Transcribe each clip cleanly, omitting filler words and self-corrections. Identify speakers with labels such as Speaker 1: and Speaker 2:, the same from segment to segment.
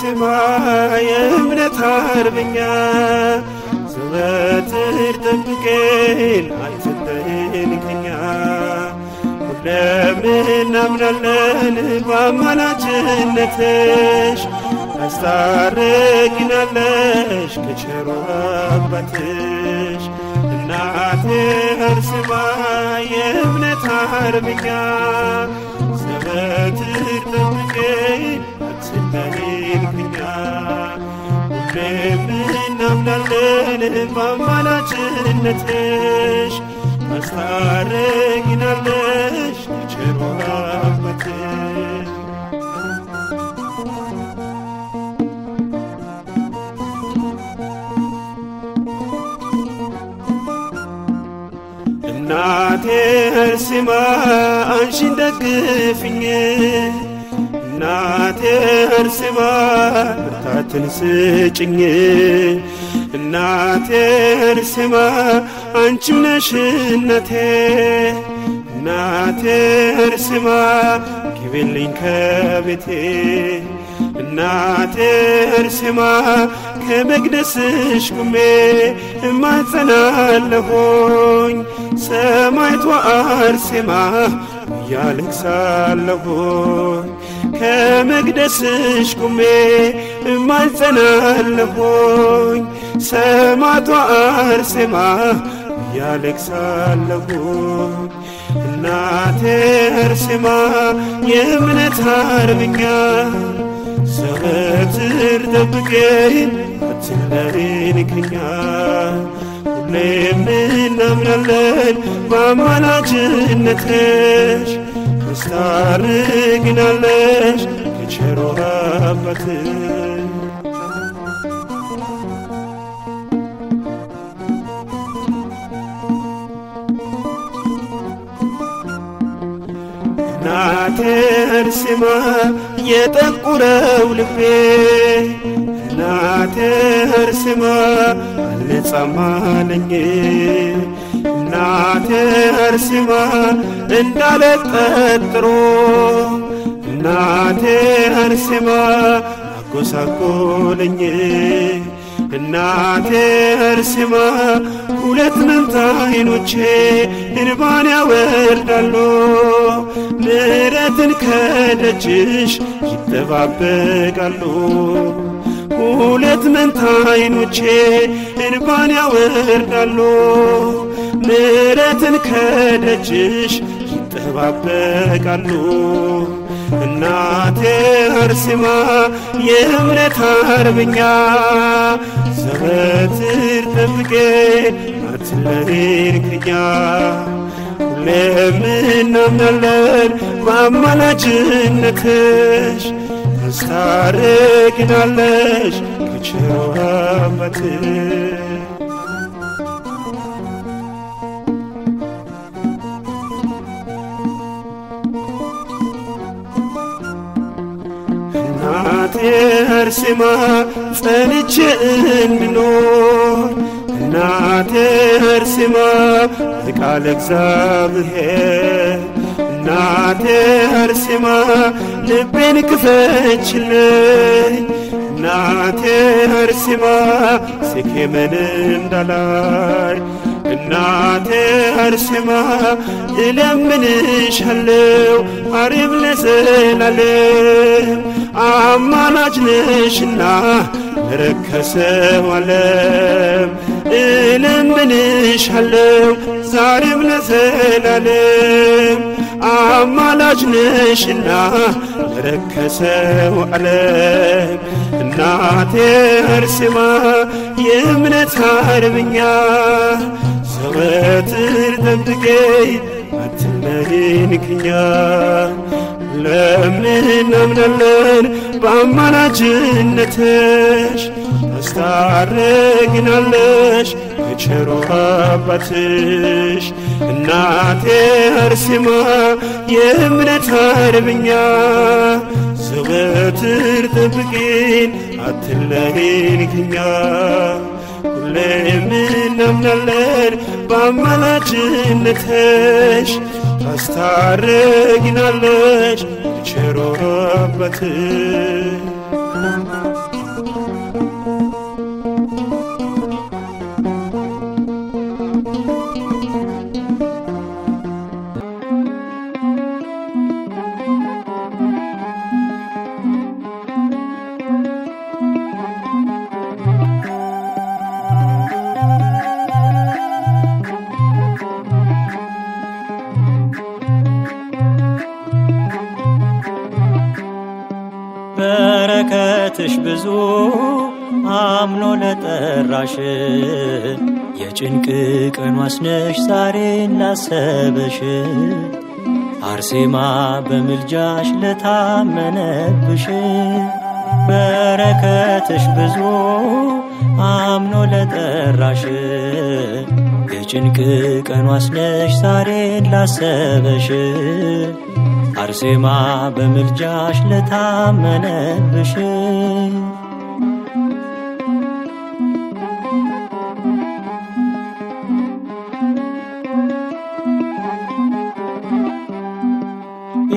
Speaker 1: አርሴማ የእምነት አርበኛ ዘወትር ጠብቀን አትለየን ከኛ ሁሌም እናምናለን በአማላጅነትሽ ታስታርቂናለሽ ከቸሩ አባትሽ እናቴ አርሴማ የእምነት አርበኛ ዘወትር ጠብቀን አትለየን ከኛ ሁሌም እናምናለን በአማላጅነትሽ ታስታርቂናለሽ ከቸሩ አባትሽ እናቴ አርሴማ አንቺን ደግፊኝ እናቴ አርሴማ ብርታትን ስጭኝ እናቴ አርሴማ አንቺም ነሽ እናቴ እናቴ አርሴማ ግቢልኝ ከቤቴ እናቴ አርሴማ ከመቅደስሽ ቁሜ እማጸናለሁኝ ሰማዕቷ አርሴማ ያለቅሳለሁኝ ከመቅደስሽ ቁሜ እማጸናለሁኝ ሰማዕቷ አርሴማ ያለቅሳለሁኝ እናቴ አርሴማ የእምነት አርበኛ ዘወትር ጠብቀን አትለየን ከኛ ሁሌም እናምናለን በአማላጅነትሽ ታስታርቂናለሽ ከቸሩ አባትሽ እናቴ አርሴማ የጠቁረው ልቤ እናቴ አርሴማ አልነጻም አለኝ እናቴ አርሴማ እንዳልጠረጥሮ እናቴ አርሴማ አጎሳቆለኝ እናቴ አርሴማ ሁለት መንታ ዓይኖቼ እንባን ያወርዳሉ ምሕረትን ከደጅሽ ይጠባበቃሉ ሁለት መንታ ዓይኖቼ እንባን ያወርዳሉ ምሕረትን ከደጅሽ ይጠባበቃሉ እናቴ አርሴማ የእምነት አርበኛ ዘወትር ጠብቀን አትለየን ከኛ ሁሌም እናምናለን በአማላጅነትሽ ታስታርቂናለሽ ከቸሩ አባትሽ እናቴ አርሴማ ጸንቼ እንድኖር እናቴ አርሴማ በቃለ እግዚአብሔር እናቴ አርሴማ ልቤን ክፈችልኝ እናቴ አርሴማ ሴኬምን እንዳላይ እናቴ አርሴማ እለምንሻለሁ አርብ ለዘላለም አማላጅ ነሽና ለረከሰው ዓለም እለምንሻለሁ ዛሬም ለዘላለም አማላጅ ነሽና ለረከሰው ዓለም እናቴ አርሴማ የእምነት አርበኛ ዘወትር ጠብቀን አትለየን ከኛ ለምን እናምናለን በአማላጅነትሽ ታስታርቂናለሽ ከቸሩ አባትሽ እናቴ አርሴማ የእምነት አርበኛ ዘወትር ጠብቀን አትለየን ከኛ ሁሌም እናምናለን በአማላጅነትሽ ታስታርቂናለሽ ከቸሩ አባትሽ
Speaker 2: ለጠራሽ የጭንቅ ቀን ዋስነሽ ዛሬን ላሰበሽ አርሴማ በምልጃሽ ለታመነብሽ በረከትሽ ብዙ አምኖ ለጠራሽ የጭንቅ ቀን ዋስነሽ ዛሬን ላሰበሽ አርሴማ በምልጃሽ ለታመነብሽ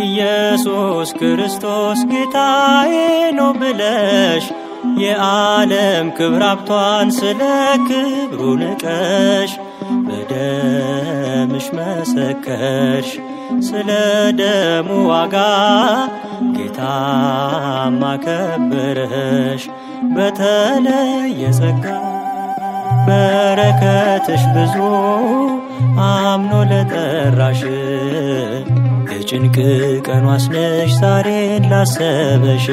Speaker 2: ኢየሱስ ክርስቶስ ጌታዬ ነው ብለሽ የዓለም ክብር ሀብቷን ስለ ክብሩ ንቀሽ በደምሽ መሰከርሽ ስለ ደሙ ዋጋ ጌታም አከበረሽ በተለየ ጸጋ በረከትሽ ብዙ አምኖ ለጠራሽ የጭንቅ ቀን ዋስነሽ ዛሬን ላሰበሽ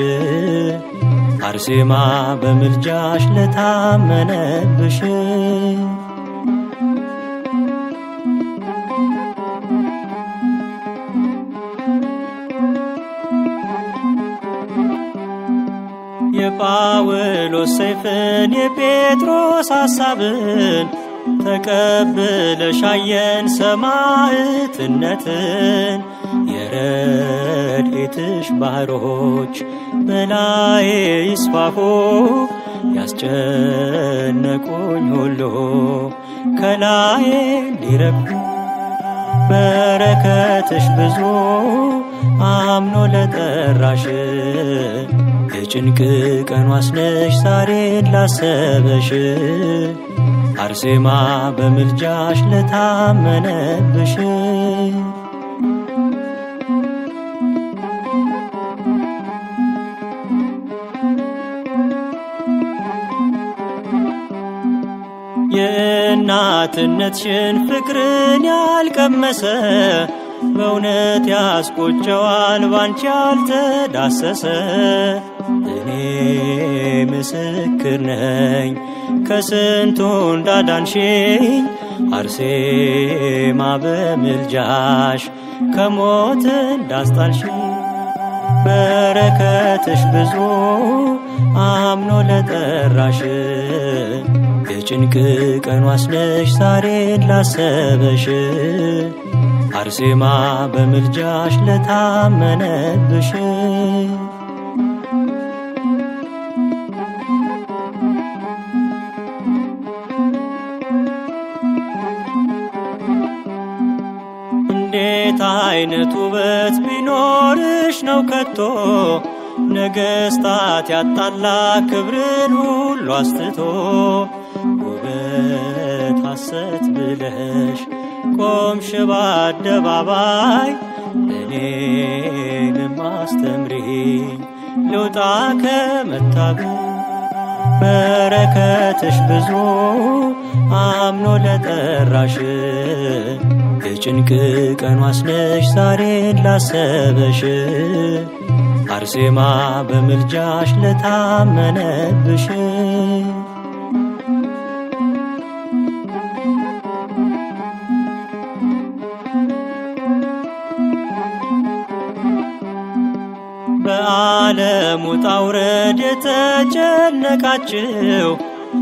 Speaker 2: አርሴማ በምልጃሽ ለታመነብሽ የጳውሎስ ሰይፍን የጴጥሮስ ሐሳብን ተቀብለሽ አየን ሰማዕትነትን የረድኤትሽ ባህሮች በላዬ ይስፋፉ ያስጨነቁኝ ሁሉ ከላዬ እንዲረግፉ በረከትሽ ብዙ አምኖ ለጠራሽ የጭንቅ ቀን ዋስነሽ ዛሬን ላሰበሽ አርሴማ በምልጃሽ ለታመነብሽ የእናትነትሽን ፍቅርን ያልቀመሰ በእውነት ያስቆጨዋል ባንቺ ያልተዳሰሰ እኔ ምስክር ነኝ ከስንቱ እንዳዳንሽኝ አርሴማ በምልጃሽ ከሞት እንዳስጣልሽኝ በረከትሽ ብዙ አምኖ ለጠራሽ የጭንቅ ቀን ዋስነሽ ዛሬን ላሰበሽ አርሴማ በምልጃሽ ለታመነብሽ እንዴት አይነት ውበት ቢኖርሽ ነው ከቶ ነገስታት ያጣላ ክብርን ሁሉ አስትቶ ውበት ሐሰት ብለሽ ቆምሽ በአደባባይ እኔንም አስተምሪኝ ልውጣ ከመታበይ በረከትሽ ብዙ አምኖ ለጠራሽ የጭንቅ ቀን ዋስነሽ ዛሬን ላሰበሽ አርሴማ በምልጃሽ ለታመነብሽ በዓለም ውጣ ውረድ የተጨነቃችሁ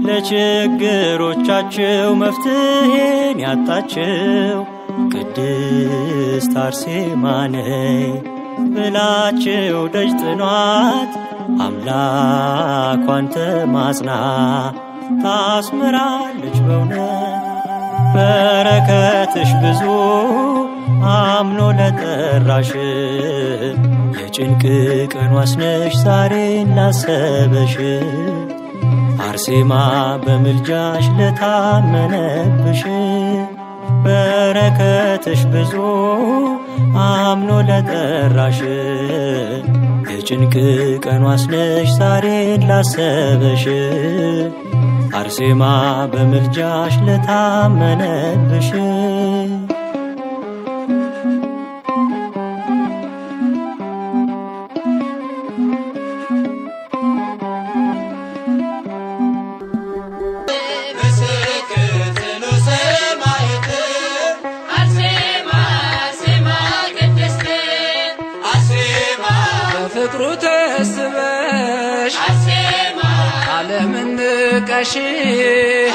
Speaker 2: ለችግሮቻችሁ መፍትሄን ያጣችሁ ቅድስት አርሴማ ነይ ብላችሁ ደጅ ጥኗት አምላኳን ተማጽና ታስምራለች በእውነት በረከትሽ ብዙ አምኖ ለጠራሽ የጭንቅ ቀን ዋስነሽ ዛሬን ላሰበሽ አርሴማ በምልጃሽ ለታመነብሽ በረከትሽ ብዙ አምኖ ለጠራሽ የጭንቅ ቀን ዋስነሽ ዛሬን ላሰበሽ አርሴማ በምልጃሽ ለታመነብሽ
Speaker 3: በፍቅሩ ተስበሽ አርሴማ ዓለምን ንቀሽ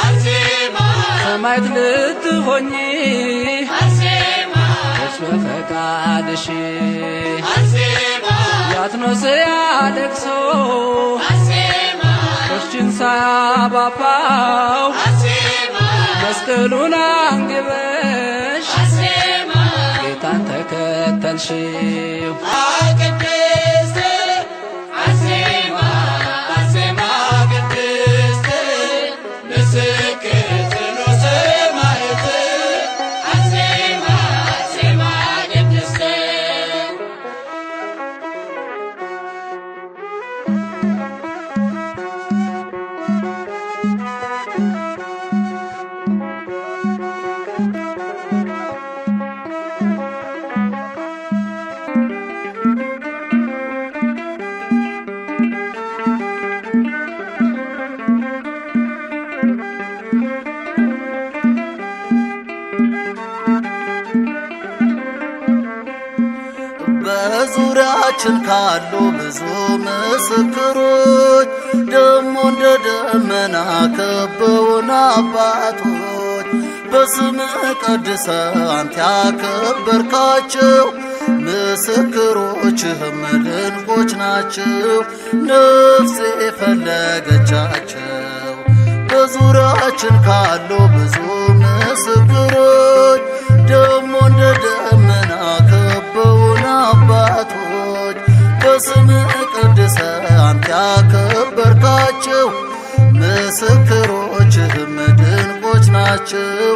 Speaker 3: አርሴማ ሰማዕት ልትሆኚ አርሴማ በፈቃድሽ አርሴማ ያትኖስ ያለቅሶ አርሴማ ክርስቲያን ሳባባው አርሴማ መስቀሉን አንግበሽ አርሴማ ጌታን ተከተልሽው ቅድስት አርሴማ አርሴማ ቅድስት ምስክር ጽኑ ሰማዕት አርሴማ አርሴማ ቅድስት
Speaker 4: በዙሪያችን ካሉ ብዙ ምስክሮች ደሞ እንደ ደመና ከበውን አባቶች በስምህ ቀድሰህ አንተ ያከበርካቸው ምስክሮችህም ድንቆች ናቸው ነፍሴ ፈለገቻቸው በዙሪያችን ካሉ ብዙ ምስክሮች ደሞ እንደ ደመና ከበውን አባቶች በስምህ ቀድሰህ አንተ ያከበርካቸው ምስክሮችህም ድንቆች ናቸው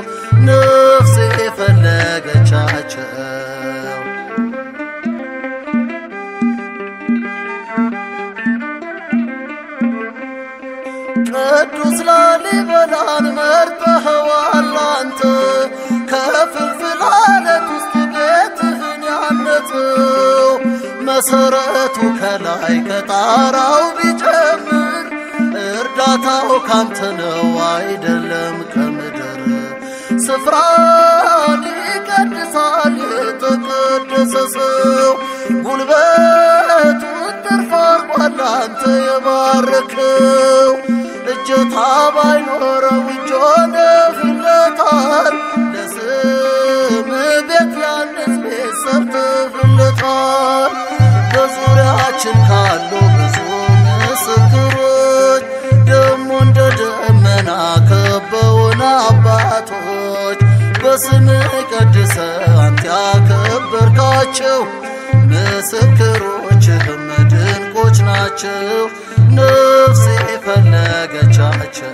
Speaker 4: ነፍሴ ፈለገቻቸው ቅዱስ ላሊበላን መርጠኸዋል አንተ ከፍልፍል ዓለት ውስጥ ቤትህን ያነጽው መሰረቱ ከላይ ከጣራው ቢጨምር እርዳታው ካንተ ነው አይደለም ከምድር ስፍራን ይቀድሳል የተቀደሰ ሰው ጉልበቱን ትርፍ አርጓል አንተ የባረከው እጀታ ባይኖረው እጅ ሆነህለታል ለስምህ ቤት ያንስ ቤት ሰርተህለታል በዙሪያችን ካሉ ብዙ ምስክሮች ደሞ እንደ ደመና ከበውን አባቶች በስምህ ቀድሰህ አንተ ያከበርካቸው ምስክሮችህም ድንቆች ናቸው ነፍሴ ፈለገቻቸው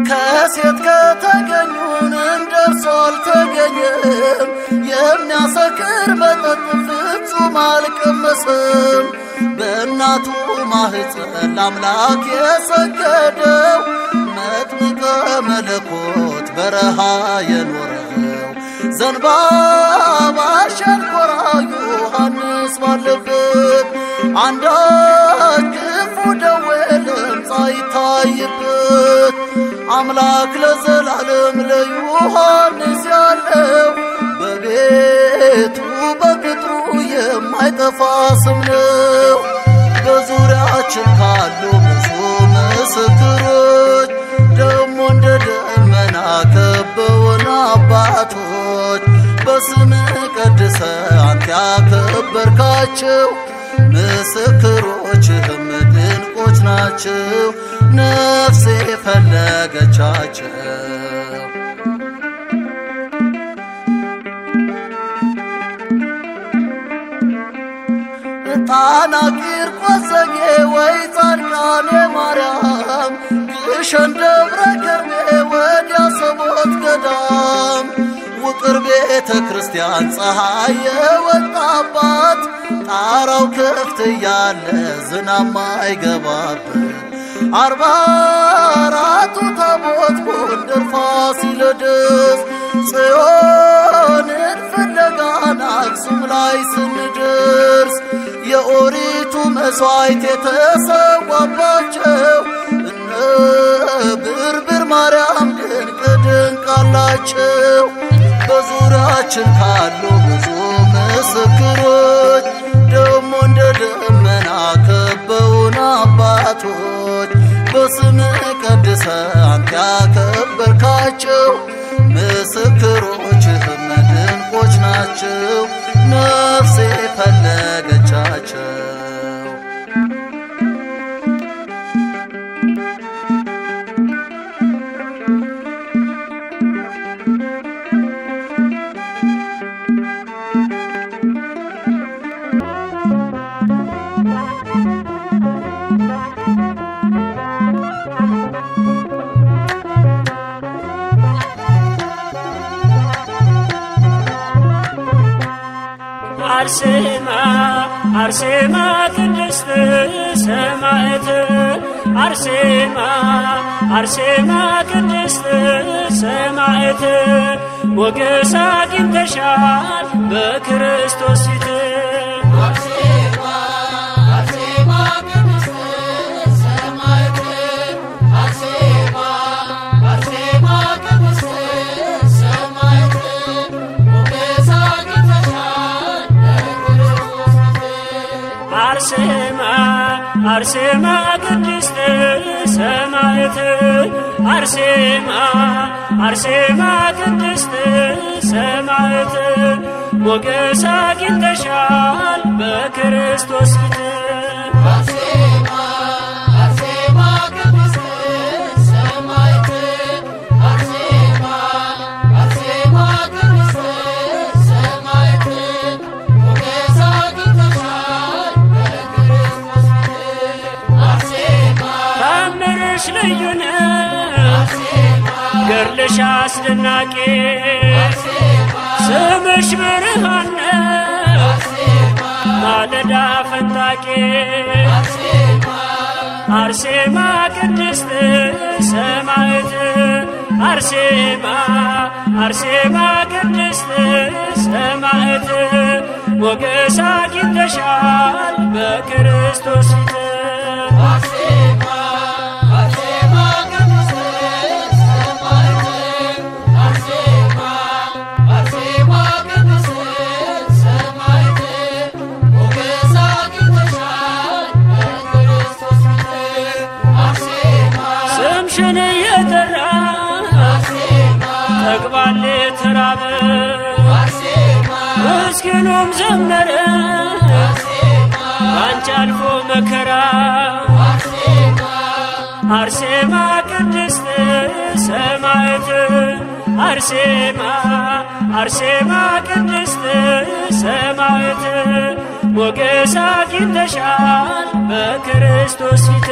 Speaker 4: ከሴት ከተገኙን እንደርሱ አልተገኘም የሚያሰክር መጠጥ ፍጹም አልቀመሰም በእናቱ ማህፀን ለአምላክ የሰገደው መጥምቀ መለኮት በረሃ የኖረው ዘንባባ ሸንኮራ ዮሐንስ ባለበት አንዳች ክፉ ደዌ ለምጻ ይታይበት አምላክ ለዘላለም ለዮሐንስ ያለው በቤቱ በቅጥሩ የማይጠፋ ስም ነው በዙሪያችን ካሉ ብዙ ምስክሮች ደሞ እንደ ደመና ከበውን አባቶች በስምህ ቀድሰህ አንተ ያከበርካቸው ምስክሮችህም ድንቆች ናቸው ነፍሴ ፈለገቻቸው ጣና ቂርቆስ ዘጌ ወይ ጻድቃኔ ማርያም ግሸን ደብረ ከርቤ ወዲያ ሰቦት ገዳም ውቅር ቤተ ክርስቲያን ፀሐይ የወጣባት ጣራው ክፍት ያለ ዝናብ ማይገባበት 44ቱ ታቦት ጎንደር ፋሲለደስ ጽዮንን ፍለጋን አክሱም ላይ ስንደርስ የኦሪቱ መስዋዕት የተሰዋባቸው እነ ብርብር ማርያም ድንቅ ድንቅ በጋላቸው በዙሪያችን ካሉ ብዙ ምስክሮች ደሞ እንደ ደመና ከበውን አባቶች በስምህ ቀድሰህ አንተ ያከበርካቸው ምስክሮችህም ድንቆች ናቸው ነፍሴ ፈለገቻቸው
Speaker 2: አርሴማ ቅድስት ሰማዕት አርሴማ ቅድስት ሰማዕት ሞገስ አግኝተሻል በክርስቶስ ፊት አርሴማ ቅድስት ሰማዕት አርሴማ ቅድስት ሰማዕት ሞገስ አግኝተሻል በክርስቶስ ፊት ልዩነ ገርልሽ አስደናቂ ስምሽ ብርሃን ማለዳ ፈንጣቂ አርሴማ ቅድስት ሰማዕት አርሴማ ቅድስት ሰማዕት ሞገስ አግኝተሻል በክርስቶስ ፊት ተግባል ተራበ ምስኪኑም ዘመረ አንቺ አልፎ መከራ አርሴማ ቅድስት ሰማዕት አርሴማ ቅድስት ሰማዕት ሞገስ አግኝተሻል በክርስቶስ ፊት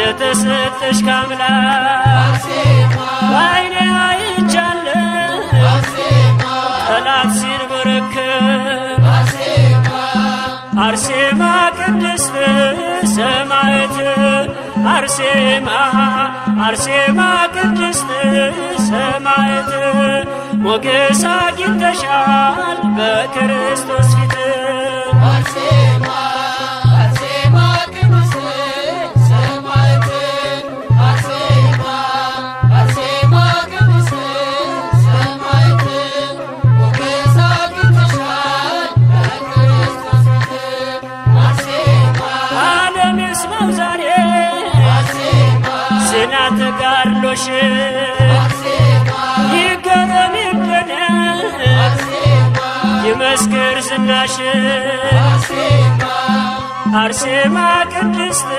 Speaker 2: የተሰጠሽ ካምላክ በዓይኔ አይቻለሁ ጠላት ሲንበረከክ አርሴማ ቅድስት ሰማዕት አርሴማ ቅድስት ሰማዕት ሞገስ አግኝተሻል በክርስቶስ ፊት ተጋድሎሽ ይገረም ይደነቅ ይመስክር ዝናሽ አርሴማ ቅድስት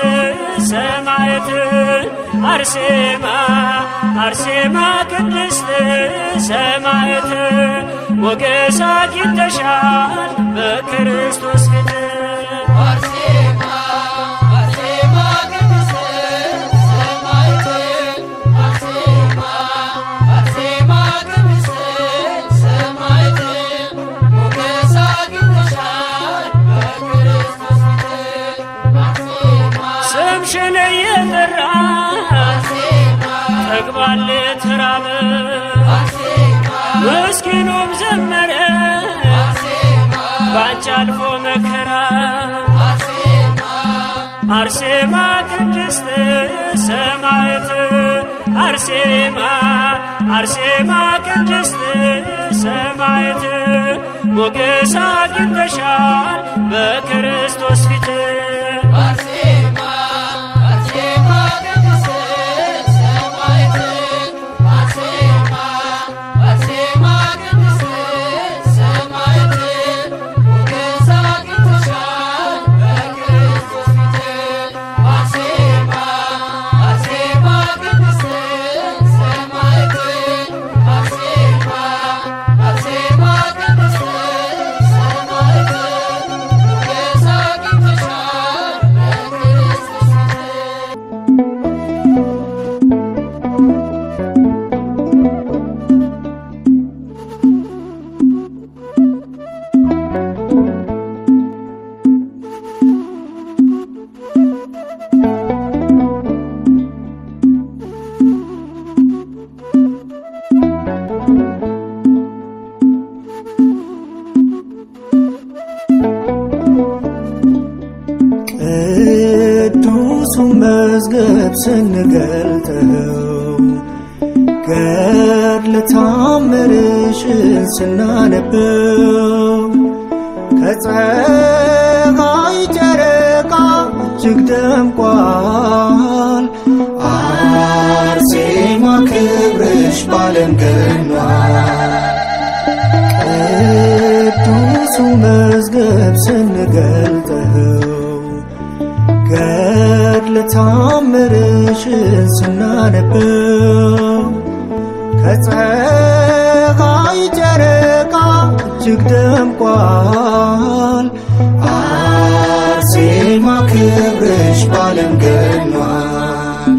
Speaker 2: ሰማዕት አርሴማ ቅድስት ሰማዕት ሞገስ አግኝተሻል በክርስቶስ ፊት ዘመረ ባንቺ አልፎ መከራ አርሴማ ቅድስት ሰማዕት አርሴማ አርሴማ ቅድስት ሰማዕት ሞገስ አግኝተሻል በክርስቶስ ፊት አርሴማ አርሴማ ቅድስት ሰማዕት አርሴማ አርሴማ ቅድስት ሰማዕት ሞገስ አግኝተሻል በክርስቶስ ፊት አርሴማ አርሴማ ቅድስት ሰማዕት አርሴማ አርሴማ ቅድስት ሰማዕት ሞገስ አግኝተሻል በክርስቶስ
Speaker 5: ቅዱሱን መዝገብ ስንገልጠው ገድለ ተአምርሽን ስናነበው ከፀሐይ ጨረቃ እጅግ ደምቋል አርሴማ ክብርሽ ባለም ገኗል ቅዱሱን መዝገብ ስንገልጠው ገድለ ተአምርሽን ስናነበው ከፀሐይ ጨረቃ እጅግ ደምቋል አርሴማ ክብርሽ ባለም ገኗል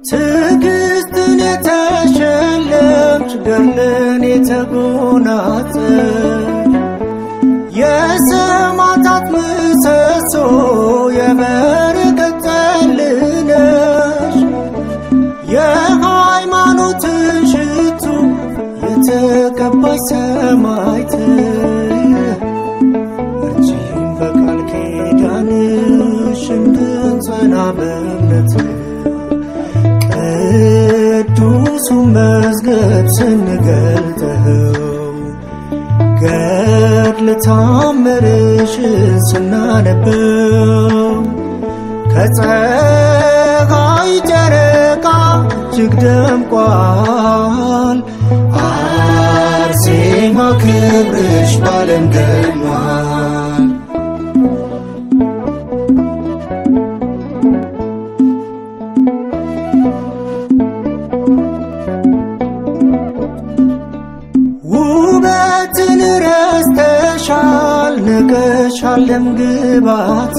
Speaker 5: ትዕግስትን የተሸለምሽ ገድልን የተጎናጸፍሽ የሰማዕታት ምሰሶ የበረከት ጠል ነሽ የሃይማኖትን ሽቱ የተቀባሽ ሰማዕት አንቺን በቃል ኪዳንሽ እንድንጸና በእምነት ቅዱሱን መዝገብ ስንገልጠው ገድለ ተአምርሽን ስናነበው ከፀሐይ ጨረቃ እጅግ ደምቋል አርሴማ ክብርሽ ባለም ገኗል ውበትን ረስተሻል ንቀሻል ደምግባት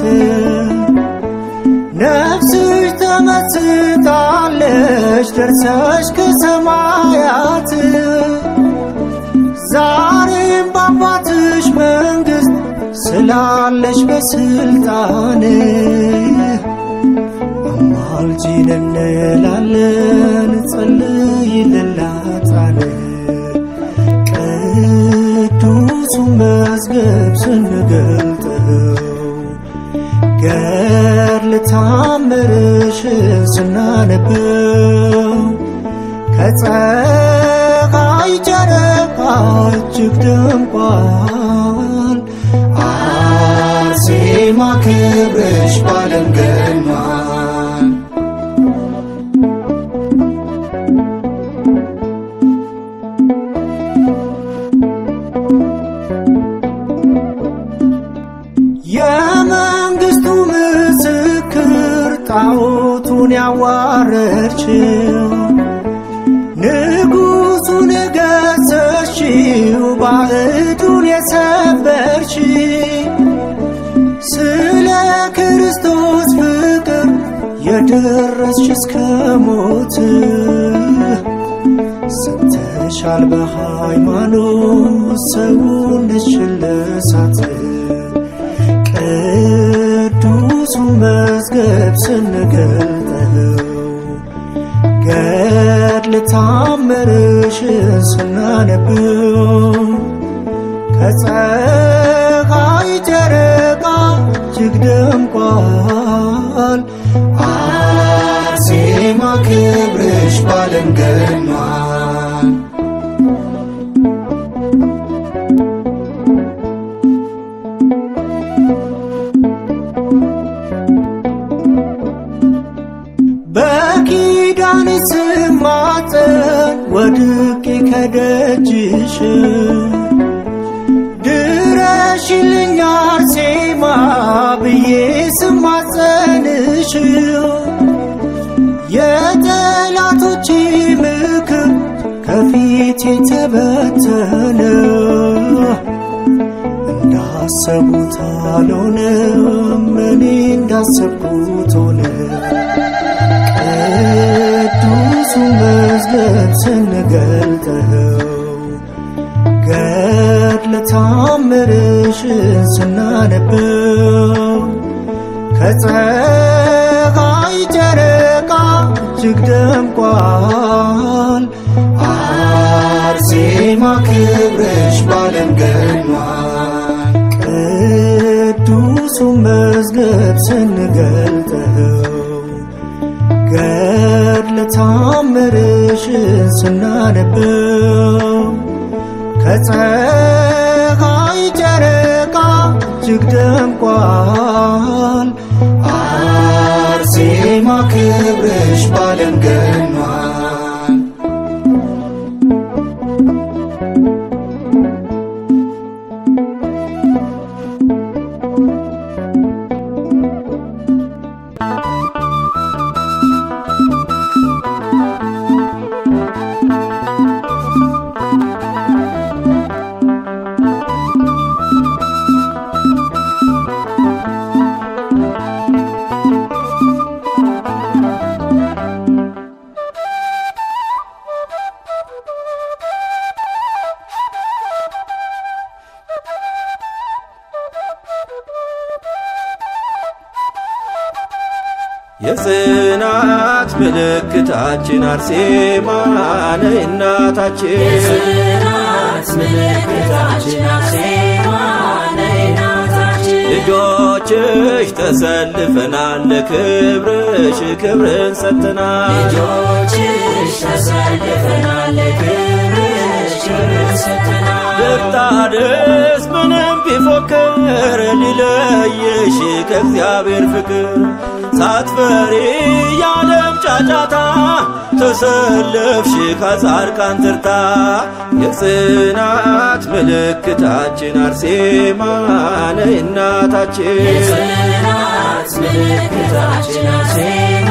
Speaker 5: ነፍስሽ ተመስጣለች ደርሰሽ ከሰማያት ዛሬም በአባትሽ መንግሥት ስላለሽ በስልጣን አማልጂን እንላለን ጸልይልን ላጣን ቅዱሱን መዝገብ ስንገልጠው ገድለ ተአምርሽን ስናነበው ከፀሐይ ጨረቃ እጅግ ደምቋል አርሴማ ክብርሽ ባለም ገኗል የመንግሥቱ ምስክር ጣዖቱን ያዋረድሽው ንጉሡን የገሰሽው ባዕዱን የሰበርሽ ስለ ክርስቶስ ፍቅር የደረስሽ እስከ ሞት ሰጥተሻል በሃይማኖት ሰውነትሽን ለእሳት መዝገብ ስንገልጠው ገድል ታምርሽን ስናነበው ከፀሐይ ጨረቃ እጅግ ደምቋል አርሴማ ክብርሽ ባለም ገኗል በኪዳን ስማፀን ወድቄ ከደጅሽ ድረሽልኝ አርሴማ ብዬ ስማፀንሽ የጠላቶቼ ምክር ከፊቴ ተበተነ እንዳሰቡት አልሆነም እኔ እንዳሰብኩት ሆነ ቅዱሱ መዝገብ ስንገልጠው ገድለ ታምርሽን ስናነበው ከፀሐይ ጨረቃ እጅግ ደምቋል አርሴማ ክብርሽ ባለም ገኗል ቅዱሱ መዝገብ ስንገልጠው ገድለ ታምርሽን ስናነበው ከፀሐይ ጨረቃ እጅግ ደምቋል አርሴማ ክብርሽ ባለም ገኗል
Speaker 1: የጽናት ምልክታችን አርሴማ ነይ እናታችን
Speaker 3: የጽናት ምልክታችን አርሴማ ነይ እናታችን
Speaker 1: ልጆችሽ ተሰልፈናል ለክብርሽ ክብርን ሰጥተናል
Speaker 3: ልጆችሽ ተሰልፈናል ለክብርሽ ክብርን ሰጥተናል
Speaker 1: ድርጣድስ ምንም ቢፎክር ሊለይሽ ከእግዚአብሔር ፍቅር ሳትፈሪ ያለም ጫጫታ ተሰለፍሽ ከጻድቃን ተርታ የጽናት ምልክታችን አርሴማ ነይ እናታችን
Speaker 3: የጽናት ምልክታችን አርሴማ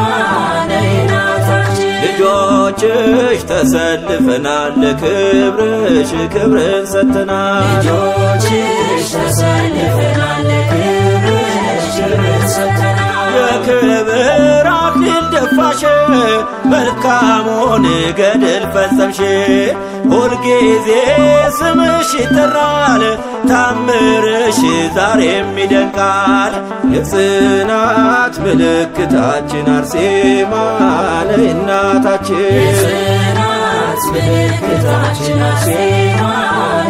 Speaker 3: ነይ እናታችን
Speaker 1: ልጆችሽ ተሰልፈናል ለክብርሽ ክብርን ሰጥተናል
Speaker 3: ልጆችሽ ተሰልፈናል ለክብርሽ ክብርን ሰጥተናል
Speaker 1: የክብር አክሊል ደፋሽ መልካሙን ገድል ፈጸምሽ ሁልጊዜ ስምሽ ይጠራል ታምርሽ ዛሬም ይደንቃል የጽናት ምልክታችን አርሴማ ነይ እናታችን
Speaker 3: የጽናት ምልክታችን አርሴማ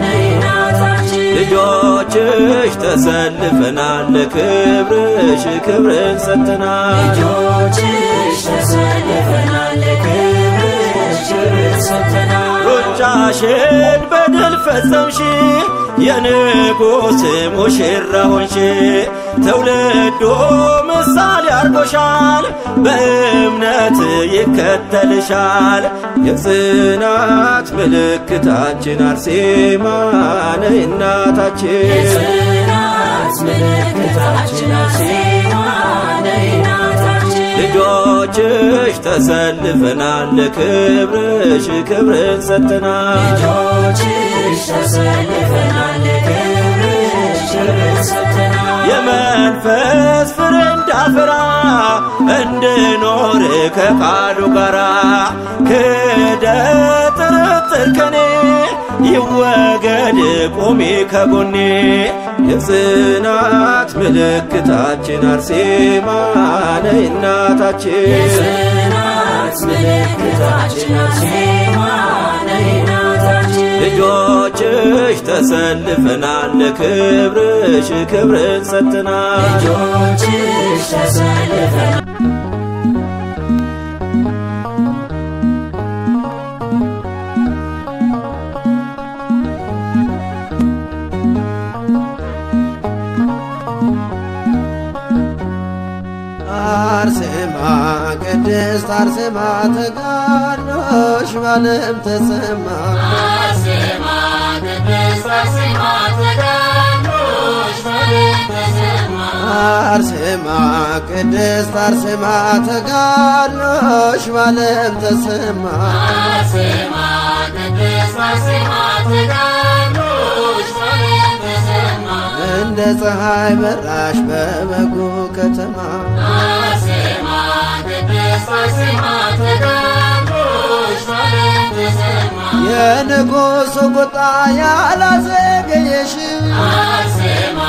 Speaker 3: ነይ እናታችን
Speaker 1: ልጆችሽ ተሰልፈናል ለክብርሽ ክብርን ሰጥተናል
Speaker 3: ልጆችሽ ተሰልፈናል ለክብርሽ ክብርን ሰጥተናል
Speaker 1: ሩጫሽን በድል ፈጸምሽ የንጉሥ ሙሽራ ሆንሽ ትውልዱ ምሳሌ አርጎሻል በእምነት ይከተልሻል የጽናት ምልክታችን አርሴማ ነይ እናታችን
Speaker 3: የጽናት ምልክታችን አርሴማ ነይ እናታችን
Speaker 1: ልጆችሽ ተሰልፈናል ለክብርሽ ክብርን ሰጥተናል
Speaker 3: ልጆችሽ ተሰልፈናል ለክብርሽ ክብርን ሰጥተናል
Speaker 1: የመንፈስ ፍሬ እንዳፈራ እንድኖር ከቃሉ ጋራ ክህደት ጥርጥር ከኔ ይወገድ ቆሜ ከጎኔ የጽናት ምልክታችን አርሴማ ነይ እናታችን
Speaker 3: የጽናት ምልክታችን አርሴማ ነይ እናታችን
Speaker 1: ልጆችሽ ተሰልፈናል ለክብርሽ ክብርን ሰጥተናል
Speaker 3: ልጆችሽ ተሰልፈናል
Speaker 6: አርሴማ ቅድስት አርሴማ ተጋድሎሽ በዓለም ተሰማ
Speaker 3: አርሴማ ቅድስት አርሴማ ተጋድሎሽ በዓለም ተሰማ
Speaker 6: አርሴማ ቅድስት አርሴማ ተጋድሎሽ በዓለም ተሰማ
Speaker 3: አርሴማ ቅድስት አርሴማ ተጋድሎሽ በዓለም ተሰማ
Speaker 6: እንደ ፀሐይ በራሽ በበጉ ከተማ
Speaker 3: አርሴማ ቅድስት አርሴማ ተጋድሎሽ በዓለም ተሰማ
Speaker 6: የንጉሡ ቁጣ ያላዘገየሽ
Speaker 3: አርሴማ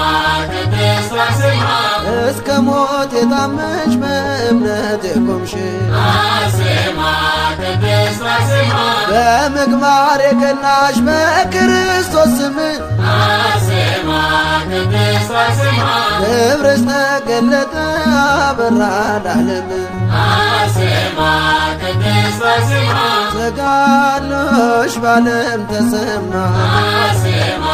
Speaker 3: ቅድስት አርሴማ
Speaker 6: እስከ ሞት የታመንሽ በእምነት የቆምሽ
Speaker 3: አርሴማ ቅድስት አርሴማ
Speaker 6: በምግባር የቀናሽ በክርስቶስ ስም
Speaker 3: አርሴማ ቅድስት አርሴማ
Speaker 6: ክብርሽ ተገለጠ አበራ ለዓለም
Speaker 3: አርሴማ ቅድስት አርሴማ
Speaker 6: ተጋድሎሽ በዓለም ተሰማ
Speaker 3: አርሴማ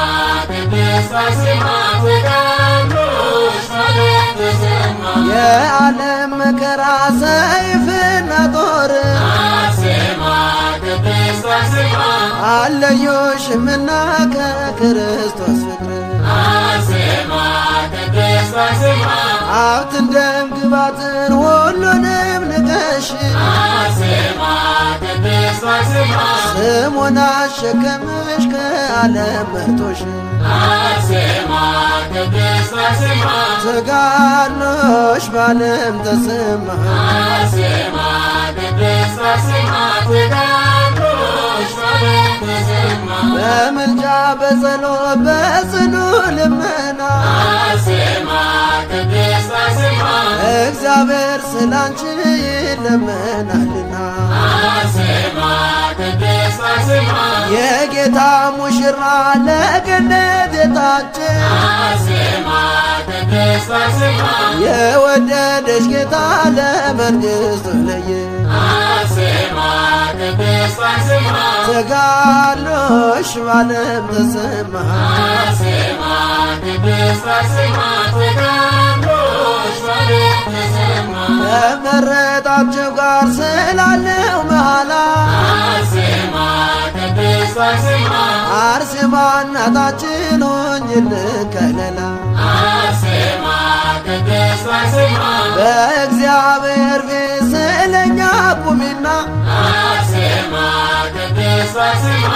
Speaker 3: ቅድስት አርሴማ ተጋድሎሽ በዓለም ተሰማ
Speaker 6: የዓለም መከራ ሰይፍና ጦር
Speaker 3: አርሴማ ቅድስት አርሴማ
Speaker 6: አለዩሽምና ከክርስቶስ ፍቅር
Speaker 3: አርሴማ ቅድስት አርሴማ
Speaker 6: ሀብትን ደም ግባትን ሁሉንም ንቀሽ
Speaker 3: አርሴማ ቅድስት አርሴማ
Speaker 6: ስሙን አሸከምሽ ከዓለም መርጦሽ
Speaker 3: አርሴማ ቅድስት አርሴማ
Speaker 6: ተጋድሎሽ በዓለም ተሰማ
Speaker 3: አርሴማ ቅድስት አርሴማ ተጋድሎሽ በዓለም ተሰማ
Speaker 6: በምልጃ በጸሎት በጽኑ ልመና
Speaker 3: አርሴማ ቅድስት አርሴማ
Speaker 6: እግዚአብሔር ስላንቺ ይለመናልና
Speaker 3: አርሴማ ቅድስት አርሴማ
Speaker 6: የጌታ ሙሽራ ለገነት የታጨ
Speaker 3: አርሴማ ቅድስት አርሴማ
Speaker 6: የወደደሽ ጌታ ለመንግሥቱ ለየ
Speaker 3: አርሴማ ቅድስት አርሴማ
Speaker 6: ተጋድሎሽ በዓለም ተሰማ
Speaker 3: አርሴማ ቅድስት አርሴማ ተጋድሎሽ በዓለም ተሰማ
Speaker 6: ከመረጣቸው ጋር ስላለው መሃላ
Speaker 3: አርሴማ ቅድስት አርሴማ
Speaker 6: አርሴማ እናታችን ሆኝልን ከለላ
Speaker 3: አርሴማ ቅድስት አርሴማ
Speaker 6: በእግዚአብሔር ፊት ስለኛ ቁሚና
Speaker 3: አርሴማ ቅድስት አርሴማ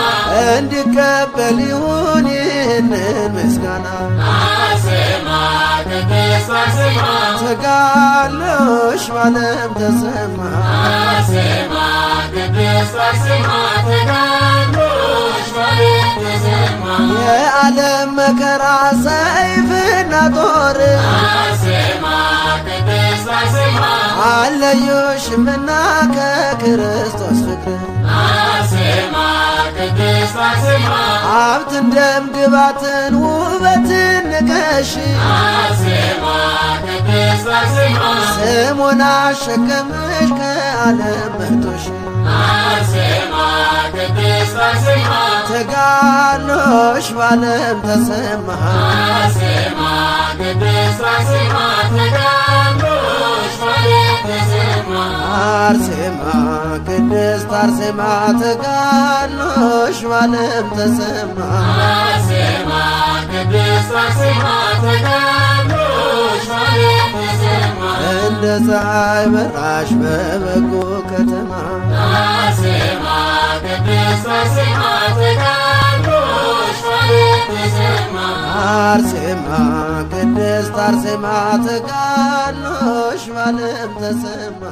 Speaker 6: እንዲቀበል ይሁን ይህንን ምስጋና
Speaker 3: አርሴማ ቅድስት አርሴማ
Speaker 6: ተጋድሎሽ በዓለም ተሰማ
Speaker 3: አርሴማ ቅድስት አርሴማ ተጋድሎሽ በዓለም ተሰማ
Speaker 6: የዓለም መከራ ሰይፍና ጦር
Speaker 3: አርሴማ ቅድስት አርሴማ
Speaker 6: አለዩሽምና ከክርስቶስ ፍቅር
Speaker 3: አርሴማ ቅድስት አርሴማ
Speaker 6: ሀብትን ደም ግባትን ውበትን ንቀሽ
Speaker 3: አርሴማ ቅድስት አርሴማ
Speaker 6: ስሙን አሸከምሽ ከዓለም መርጦሽ
Speaker 3: አርሴማ ቅድስት አርሴማ
Speaker 6: ተጋድሎሽ በዓለም ተሰማ
Speaker 3: አርሴማ ቅድስት አርሴማ ተጋድሎሽ በዓለም ተሰማ
Speaker 6: አርሴማ ቅድስት አርሴማ ተጋድሎሽ በዓለም ተሰማ
Speaker 3: አርሴማ ቅድስት አርሴማ ተጋድሎሽ በዓለም ተሰማ
Speaker 6: እንደ ፀሐይ በራሽ በበጎ ከተማ
Speaker 3: አርሴማ ቅድስት አርሴማ ተጋድሎሽ በዓለም ተሰማ
Speaker 6: አርሴማ ቅድስት አርሴማ ተጋድሎሽ በዓለም ተሰማ